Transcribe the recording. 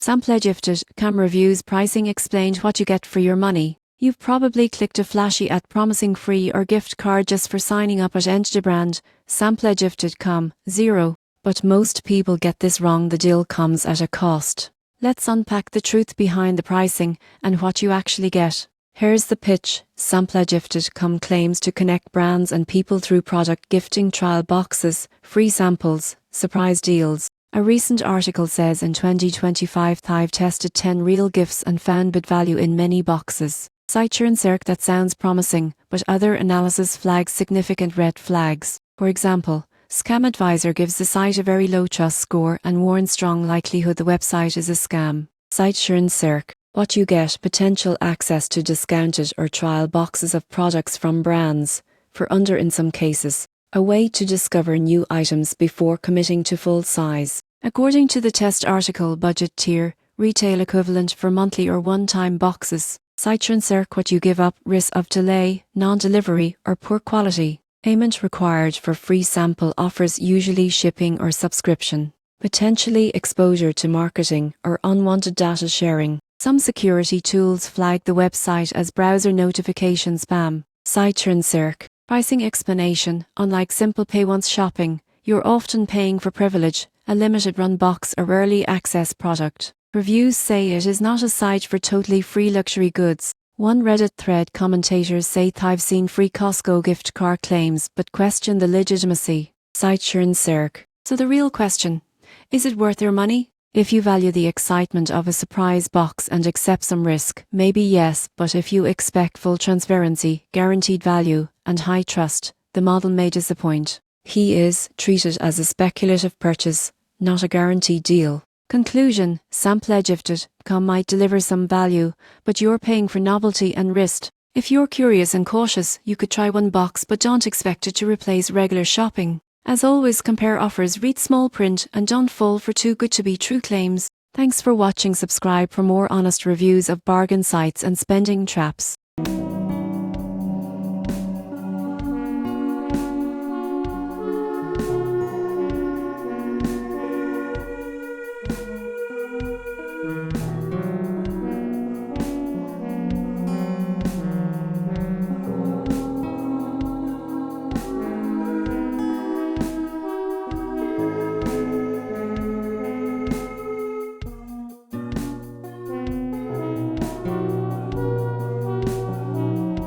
SampleGifted.com reviews pricing explained what you get for your money. You've probably clicked a flashy ad promising free or gift card just for signing up at Brand. SampleGifted.com, 0. But most people get this wrong. The deal comes at a cost. Let's unpack the truth behind the pricing and what you actually get. Here's the pitch. SampleGifted.com claims to connect brands and people through product gifting, trial boxes, free samples, surprise deals. A recent article says in 2025 they've tested 10 real gifts and found bid value in many boxes. Site research that sounds promising, but other analysis flags significant red flags. For example, Scam Advisor gives the site a very low trust score and warns strong likelihood the website is a scam. Site research. What you get: potential access to discounted or trial boxes of products from brands, for under in some cases. A way to discover new items before committing to full size. According to the test article, budget tier, retail equivalent for monthly or one-time boxes. Site research. What you give up: risk of delay, non-delivery, or poor quality. Payment required for free sample offers, usually shipping or subscription. Potentially exposure to marketing or unwanted data sharing. Some security tools flag the website as browser notification spam. Site research. Pricing explanation. Unlike simple pay once shopping, you're often paying for privilege, a limited run box or early access product. Reviews say it is not a site for totally free luxury goods. One Reddit thread commentators say they've seen free Costco gift card claims but question the legitimacy. Site research. So the real question, is it worth your money? If you value the excitement of a surprise box and accept some risk, maybe yes, but if you expect full transparency, guaranteed value, and high trust, the model may disappoint. He is treated as a speculative purchase, not a guaranteed deal. Conclusion: SampleGifted.com might deliver some value, but you're paying for novelty and risk. If you're curious and cautious, you could try one box, but don't expect it to replace regular shopping. As always, compare offers, read small print, and don't fall for too good to be true claims. Thanks for watching. Subscribe for more honest reviews of bargain sites and spending traps.